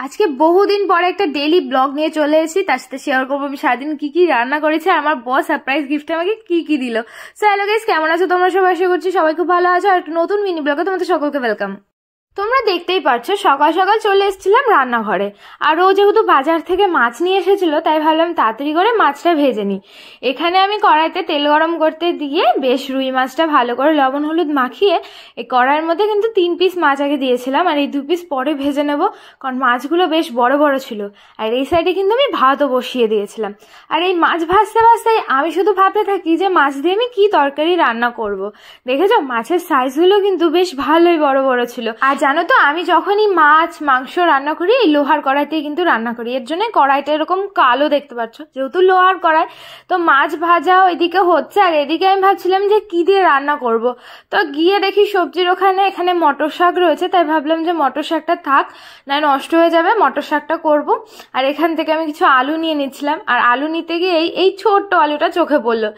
আজকে বহুদিন পরে একটা ডেইলি ব্লগ নিয়ে চলে এসেছি, তার সাথে শেয়ার করবো আমি সারাদিন কি কি রান্না করেছি আর আমার বস সারপ্রাইজ গিফট আমাকে কি কি দিল। সো হ্যালো গাইস, কেমন আছো তোমরা সবাই? আশা করছি সবাই খুব ভালো আছো। আর একটা নতুন মিনি ব্লগে তোমাদের সকলকে ওয়েলকাম। তোমরা দেখতেই পাচ্ছ সকাল সকাল চলে এসেছিলাম রান্নাঘরে, আর ও যেহেতু বাজার থেকে মাছ নিয়ে এসেছিল তাই ভাবলাম তাড়াতাড়ি করে মাছটা ভেজে নিই। এখানে আমি কড়াইতে তেল গরম করতে দিয়ে বেশ রুই মাছটা ভালো করে লবণ হলুদ মাখিয়ে এই কড়াইয়ের মধ্যে কিন্তু 3 পিস মাছ আগে দিয়েছিলাম, আর এই 2 পিস পরে ভেজে নেব, কারণ মাছগুলো বেশ বড় বড় ছিল। আর এই সাইডে কিন্তু আমি ভাতও বসিয়ে দিয়েছিলাম। আর এই মাছ ভাজতে ভাজতে আমি শুধু ভাবতে থাকি যে মাছ দিয়ে আমি কি তরকারি রান্না করব। দেখেছো মাছের সাইজগুলো কিন্তু বেশ ভালোই বড় বড় ছিল। আর জানো তো আমি যখনই মাছ মাংস রান্না করি এই লোহার কড়াইতেই কিন্তু রান্না করি, এর জন্য কড়াইটা এরকম কালো দেখতে পাচ্ছ, যেহেতু লোহার কড়াই। তো মাছ ভাজাও এদিকে হচ্ছে, আর এদিকে আমি ভাবছিলাম যে কি দিয়ে রান্না করব। তো গিয়ে দেখি সবজির এখানে মটর শাক রয়েছে, তাই ভাবলাম যে মটর শাকটা থাক, না নষ্ট হয়ে যাবে, মটর শাকটা করব। আর এখান থেকে আমি কিছু আলু নিয়ে নিচ্ছিলাম, আর আলু নিতে গিয়ে এই ছোট্ট আলুটা চোখে পড়লো।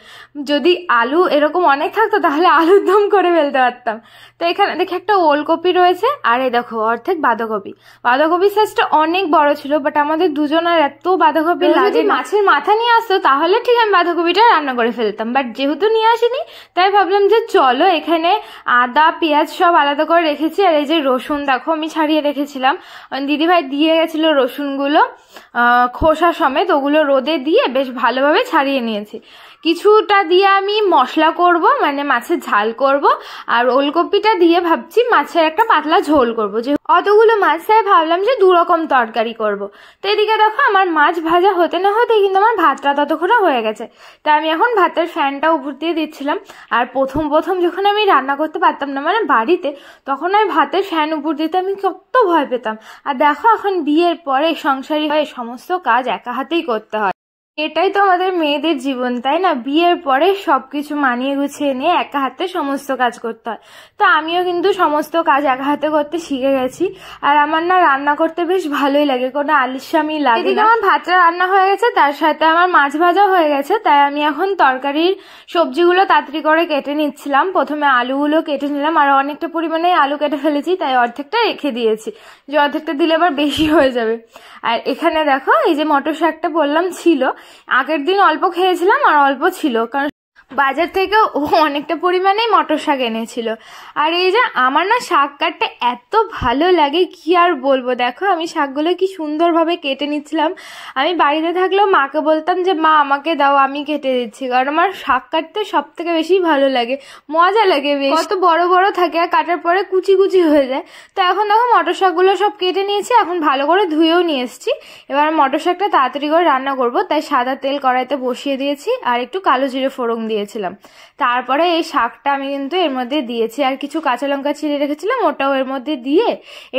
যদি আলু এরকম অনেক থাকতো তাহলে আলুর দম করে ফেলতে পারতাম। তো এখানে দেখি একটা ওলকপি রয়েছে, আর এই দেখো অর্ধেক বাঁধাকপি। বাঁধাকপির সাইজটা অনেক বড় ছিল, বাট আমাদের দুজনের এত বাঁধাকপি লাগে, মাছের মাথা নিয়ে আসতো তাহলে ঠিক আমি বাঁধাকপিটা রান্না করে ফেলতাম, বাট যেহেতু নিয়ে আসিনি তাই ভাবলাম যে চলো এখানে আদা পেঁয়াজ সব আলাদা করে রেখেছি। আর এই যে রসুন দেখো আমি ছাড়িয়ে রেখেছিলাম, দিদিভাই দিয়ে গেছিল রসুনগুলো খোসা সমেত, ওগুলো রোদে দিয়ে বেশ ভালোভাবে ছাড়িয়ে নিয়েছি। কিছুটা দিয়ে আমি মশলা করব, মানে মাছের ঝাল করব, আর ওলকপিটা দিয়ে ভাবছি মাছের একটা পাতলা ঝোল করব। যে অতগুলো মাছ তাই ভাবলাম যে 2 রকম তরকারি করব। তো এদিকে দেখো আমার মাছ ভাজা হতে না হতে কিন্তু আমার ভাতটা ততক্ষণে হয়ে গেছে। তাই আমি এখন ভাতের ফ্যানটা উপর দিয়ে দিচ্ছিলাম। আর প্রথম যখন আমি রান্না করতে পারতাম না মানে বাড়িতে, তখন আমি ভাতের ফ্যান উপর দিতে আমি কত ভয় পেতাম। আর দেখো এখন বিয়ের পরে সংসারী হয়ে সমস্ত কাজ একা হাতেই করতে হয়। এটাই তো আমাদের মেয়েদের জীবন, তাই না? বিয়ের পরে সবকিছু মানিয়ে গুছিয়ে নিয়ে একা হাতে সমস্ত কাজ করতে হয়। তো আমিও কিন্তু সমস্ত কাজ একা হাতে করতে শিখে গেছি। আর আমার না রান্না করতে বেশ ভালোই লাগে, কোনো আলিস্বামি লাগে না। এদিকে আমার ভাতটা রান্না হয়ে গেছে, তার সাথে আমার মাছ ভাজা হয়ে গেছে। তাই আমি এখন তরকারির সবজিগুলো তাড়াতাড়ি করে কেটে নিচ্ছিলাম। প্রথমে আলুগুলো কেটে নিলাম, আর অনেকটা পরিমাণে আলু কেটে ফেলেছি, তাই অর্ধেকটা রেখে দিয়েছি, যে অর্ধেকটা দিলে আবার বেশি হয়ে যাবে। আর এখানে দেখো এই যে মটর শাকটা বললাম ছিল, আগের দিন অল্প খেয়েছিলাম আর অল্প ছিল, কারণ বাজার থেকে ও অনেকটা পরিমাণেই মটর শাক এনেছিল। আর এই যে আমার না শাক কাটতে এত ভালো লাগে কি আর বলবো। দেখো আমি শাকগুলো কি সুন্দরভাবে কেটে নিচ্ছিলাম। আমি বাড়িতে থাকলেও মাকে বলতাম যে মা আমাকে দাও, আমি কেটে দিচ্ছি, কারণ আমার শাক কাটতে সব থেকে বেশি ভালো লাগে, মজা লাগে বেশ। কত বড় বড় থাকে আর কাটার পরে কুচি কুচি হয়ে যায়। তো এখন দেখো মটর শাকগুলো সব কেটে নিয়েছি, এখন ভালো করে ধুয়েও নিয়ে এসেছি। এবার মটর শাকটা তাড়াতাড়ি করে রান্না করব, তাই সাদা তেল কড়াইতে বসিয়ে দিয়েছি আর একটু কালো জিরে ফোড়ন দিয়েছিলাম। তারপরে এই শাকটা আমি কিন্তু এর মধ্যে দিয়েছি, আর কিছু কাঁচা লঙ্কা ছিঁড়ে রেখেছিলাম ওটাও এর মধ্যে দিয়ে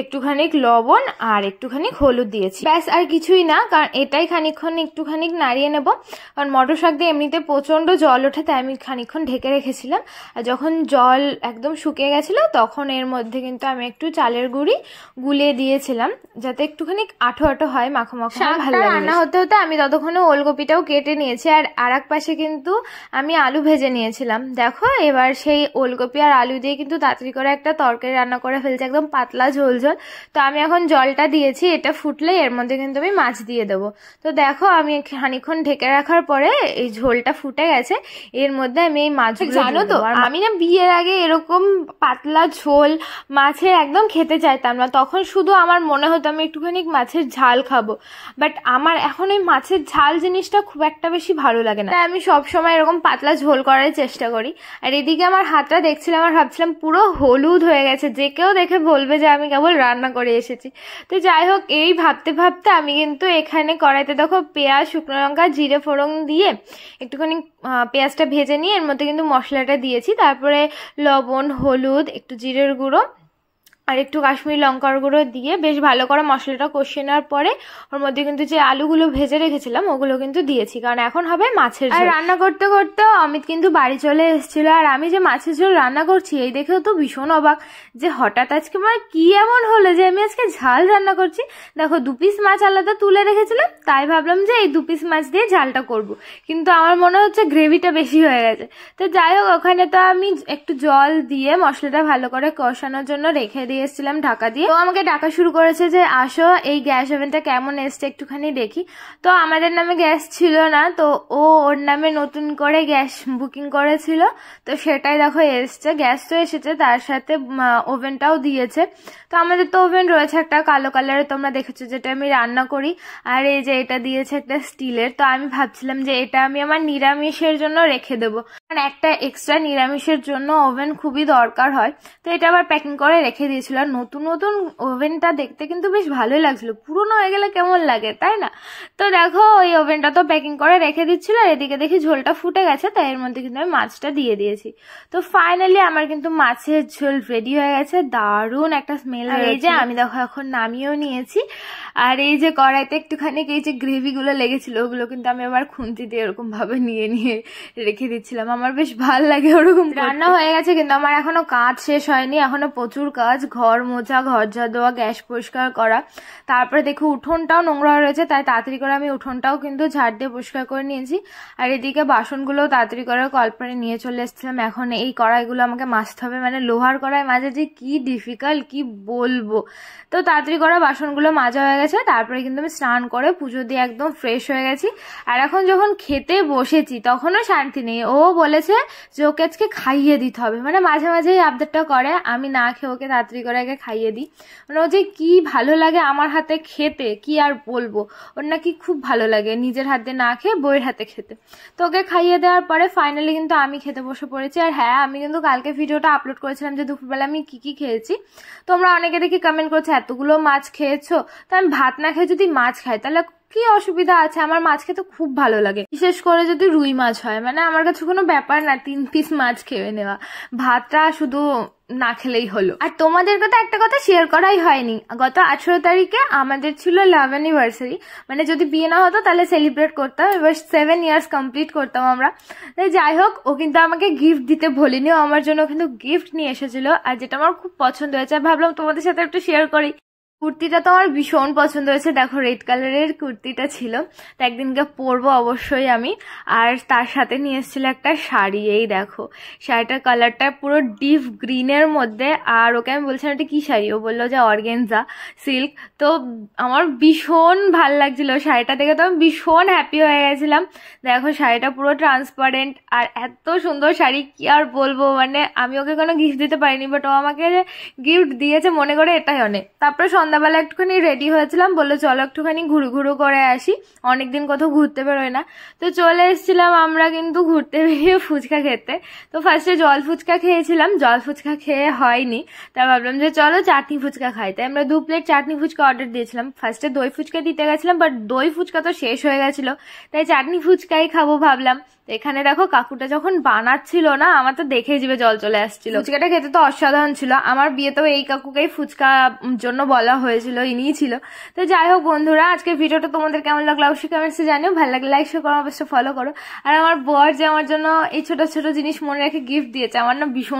একটুখানি লবণ আর একটুখানি হলুদ দিয়েছি, ব্যাস আর কিছুই না। কারণ এটাই খানিকক্ষণ একটুখানি নাড়িয়ে নেব, কারণ মটর শাক দিয়ে এমনিতে প্রচন্ড জল ওঠে, তাই আমি খানিকক্ষণ ঢেকে রেখেছিলাম। আর যখন জল একদম শুকিয়ে গেছিল তখন এর মধ্যে কিন্তু আমি একটু চালের গুঁড়ি গুলিয়ে দিয়েছিলাম, যাতে একটুখানি আঠো আঠো হয়, মাখো মাখো ভালো লাগে। রান্না হতে হতে আমি ততক্ষণে ওলকপিটাও কেটে নিয়েছি, আর এক পাশে কিন্তু আমি আলু ভেজে নিয়েছিলাম। দেখো এবার সেই ওলকপি আর আলু দিয়ে কিন্তু তাড়াতাড়ি করে একটা তরকারি রান্না করে ফেলছে, একদম পাতলা ঝোল ঝোল। তো আমি এখন জলটা দিয়েছি, এটা ফুটলে এর মধ্যে কিন্তু আমি মাছ দিয়ে দেবো। তো দেখো আমি খানিকক্ষণ ঢেকে রাখার পরে এই ঝোলটা ফুটে গেছে, এর মধ্যে আমি এই মাছ, জানো তো আমি না বিয়ের আগে এরকম পাতলা ঝোল মাছের একদম খেতে চাইতাম না, তখন শুধু আমার মনে হতো আমি একটুখানি মাছের ঝাল খাবো, বাট আমার এখন এই মাছের ঝাল জিনিসটা খুব একটা বেশি ভালো লাগে না, তাই আমি সবসময় এরকম পাতলা ঝোল করার চেষ্টা করি। আর এদিকে আমার হাতটা দেখছিলাম আর ভাবছিলাম পুরো হলুদ হয়ে গেছে, যে কেউ দেখে বলবে যে আমি কেবল রান্না করে এসেছি। তো যাই হোক এই ভাবতে ভাবতে আমি কিন্তু এখানে কড়াইতে দেখো পেঁয়াজ শুকনো লঙ্কা জিরে ফোড়ন দিয়ে একটুখানি পেঁয়াজটা ভেজে নিয়ে এর মধ্যে কিন্তু মশলাটা দিয়েছি। তারপরে লবণ হলুদ একটু জিরের গুঁড়ো আর একটু কাশ্মীরি লঙ্কার গুঁড়ো দিয়ে বেশ ভালো করে মশলাটা কষিয়ে নেওয়ার পরে ওর মধ্যে কিন্তু যে আলুগুলো ভেজে রেখেছিলাম ওগুলো কিন্তু দিয়েছি, কারণ এখন হবে মাছের ঝোল। আর রান্না করতে করতে অমিত কিন্তু বাড়ি চলে এসেছিল, আর আমি যে মাছের ঝোল রান্না করছি এই দেখেও তো ভীষণ অবাক যে হঠাৎ আজকে আমার কি এমন হলো যে আমি আজকে ঝাল রান্না করছি। দেখো 2 পিস মাছ আলাদা তুলে রেখেছিলাম, তাই ভাবলাম যে এই 2 পিস মাছ দিয়ে ঝালটা করব, কিন্তু আমার মনে হচ্ছে গ্রেভিটা বেশি হয়ে গেছে। তো যাই হোক ওখানে তো আমি একটু জল দিয়ে মশলাটা ভালো করে কষানোর জন্য রেখে দিই দিয়ে এসেছিলাম ঢাকা দিয়ে। তো আমাকে ডাকা শুরু করেছে যে আসো এই গ্যাস ওভেনটা কেমন এসছে একটুখানি দেখি। তো আমাদের নামে গ্যাস ছিল না, তো ও ওর নামে নতুন করে গ্যাস বুকিং করেছিল, তো সেটাই দেখো এসছে। গ্যাস তো এসেছে, তার সাথে ওভেনটাও দিয়েছে। তো আমাদের তো ওভেন রয়েছে একটা কালো কালারের, তোমরা দেখেছো, যেটা আমি রান্না করি। আর এই যে এটা দিয়েছে একটা স্টিলের। তো আমি ভাবছিলাম যে এটা আমি আমার নিরামিষের জন্য রেখে দেবো, কারণ একটা এক্সট্রা নিরামিষের জন্য ওভেন খুবই দরকার হয়। তো এটা আবার প্যাকিং করে রেখে দিয়েছিল। আর নতুন নতুন ওভেনটা দেখতে কিন্তু বেশ ভালোই লাগছিল, পুরনো হয়ে গেলে কেমন লাগে তাই না? তো দেখো ওই ওভেনটা তো প্যাকিং করে রেখে দিচ্ছিল, আর এদিকে দেখি ঝোলটা ফুটে গেছে, তাই এর মধ্যে কিন্তু আমি মাছটা দিয়ে দিয়েছি। তো ফাইনালি আমার কিন্তু মাছের ঝোল রেডি হয়ে গেছে, দারুণ একটা স্মেল। আর এই যে আমি দেখো এখন নামিয়েও নিয়েছি। আর এই যে কড়াইতে একটুখানি এই যে গ্রেভিগুলো লেগেছিল, ওগুলো কিন্তু আমি আবার খুন্তি দিয়ে এরকম ভাবে নিয়ে নিয়ে রেখে দিচ্ছিলাম। আমার বেশ ভালো লাগে ওরকম। রান্না হয়ে গেছে, কিন্তু আমার এখনো কাজ শেষ হয়নি, এখনো প্রচুর কাজ। ঘর মোছা, ঘর ঝাড় দেওয়া, গ্যাস পরিষ্কার করা, তারপরে দেখো উঠোনটাও নোংরা রয়েছে, তাই তাড়াতাড়ি করে আমি উঠোনটাও কিন্তু ঝাড় দিয়ে পরিষ্কার করে নিয়েছি। আর এদিকে বাসনগুলো তাড়াতাড়ি করে কলপারে নিয়ে চলে এসেছিলাম। এখন এই কড়াইগুলো আমাকে মাজতে হবে, মানে লোহার কড়াই মাজা যে কি ডিফিকাল্ট কি বলবো। তো তাড়াতাড়ি করে বাসনগুলো মাজা হয়ে গেছে, তারপরে কিন্তু আমি স্নান করে পুজো দিয়ে একদম ফ্রেশ হয়ে গেছি। আর এখন যখন খেতে বসেছি তখনও শান্তি নেই। ও বলেছে যে ওকে আজকে খাইয়ে দিতে হবে, মানে মাঝে মাঝে এই আবদারটা করে, আমি না খেয়ে ওকে তাড়াতাড়ি করে আগে খাইয়ে দিই। মানে ও যে কি ভালো লাগে আমার হাতে খেতে কি আর বলবো, ওর নাকি খুব ভালো লাগে নিজের হাতে না খেয়ে বইয়ের হাতে খেতে। তো ওকে খাইয়ে দেওয়ার পরে ফাইনালি কিন্তু আমি খেতে বসে পড়েছি। আর হ্যাঁ, আমি কিন্তু কালকে ভিডিওটা আপলোড করেছিলাম যে দুপুরবেলা আমি কি কি খেয়েছি। তোমরা অনেকে দেখি কমেন্ট করছো এতগুলো মাছ খেয়েছো, তো আমি ভাত না খেয়ে যদি মাছ খাই তাহলে কি অসুবিধা আছে? আমার মাছ খেতে খুব ভালো লাগে, বিশেষ করে যদি রুই মাছ হয়, মানে আমার কাছে কোনো ব্যাপার না 3 পিস মাছ খেয়ে নেওয়া, ভাতটা শুধু না খেলেই হলো। আর তোমাদেরকে তো একটা কথা শেয়ার করাই হয়নি, গত 18 তারিখে আমাদের ছিল লাভ অ্যানিভার্সারি, মানে যদি বিয়ে না হতো তাহলে সেলিব্রেট করতাম, এবার 7 ইয়ার্স কমপ্লিট করতাম আমরা। যাই হোক, ও কিন্তু আমাকে গিফট দিতে ভুলিনি, ও আমার জন্য কিন্তু গিফট নিয়ে এসেছিল, আর যেটা আমার খুব পছন্দ হয়েছে, ভাবলাম তোমাদের সাথে একটু শেয়ার করি। কুর্তিটা তো আমার ভীষণ পছন্দ হয়েছে, দেখো রেড কালারের কুর্তিটা ছিল, তো একদিনকে পরবো অবশ্যই আমি। আর তার সাথে নিয়ে এসেছিল একটা শাড়ি, এই দেখো শাড়িটার কালারটা পুরো ডিপ গ্রিনের মধ্যে। আর ওকে আমি বলছিলাম এটা কি শাড়ি, ও বললো যে অর্গেনজা সিল্ক। তো আমার ভীষণ ভাল লাগছিল শাড়িটা দেখে, তো আমি ভীষণ হ্যাপি হয়ে গেছিলাম। দেখো শাড়িটা পুরো ট্রান্সপারেন্ট, আর এত সুন্দর শাড়ি কি আর বলবো, মানে আমি ওকে কোনো গিফট দিতে পারিনি, বাট ও আমাকে গিফট দিয়েছে মনে করে এটাই অনেক। তারপরে সন্ধ্যাবেলা একটুখানি রেডি হয়েছিলাম, বললো চলো একটুখানি ঘুরু করে আসি, অনেকদিন কোথাও ঘুরতে বেরোয় না। তো চলে এসেছিলাম আমরা কিন্তু ঘুরতে বেরিয়ে ফুচকা খেতে। তো ফার্স্টে জল ফুচকা খেয়েছিলাম, জল ফুচকা খেয়ে হয়নি, তা ভাবলাম যে চলো চাটনি ফুচকা খাই, তাই আমরা 2 প্লেট চাটনি ফুচকা অর্ডার দিয়েছিলাম। ফার্স্টে দই ফুচকা দিতে গেছিলাম, বাট দই ফুচকা তো শেষ হয়ে গেছিলো, তাই চাটনি ফুচকাই খাবো ভাবলাম। এখানে দেখো কাকুটা যখন বানাচ্ছিল না, আমার তো দেখেই জিভে জল চলে আসছিল। ফুচকাটা খেতে তো অসাধারণ ছিল, আমার বিয়েতেও এই কাকুকেই ফুচকা জন্য বলা হয়েছিল, ইনিই ছিল। তো যাই হোক বন্ধুরা, আজকে ভিডিওটা তোমাদের কেমন লাগলো অবশ্যই কমেন্টসে জানিও, ভালো লাগলে লাইক শেয়ার করো, অবশ্যই ফলো করো। আর আমার বর যে আমার জন্য এই ছোট ছোট জিনিস মনে রেখে গিফট দিয়েছে, আমার না ভীষণ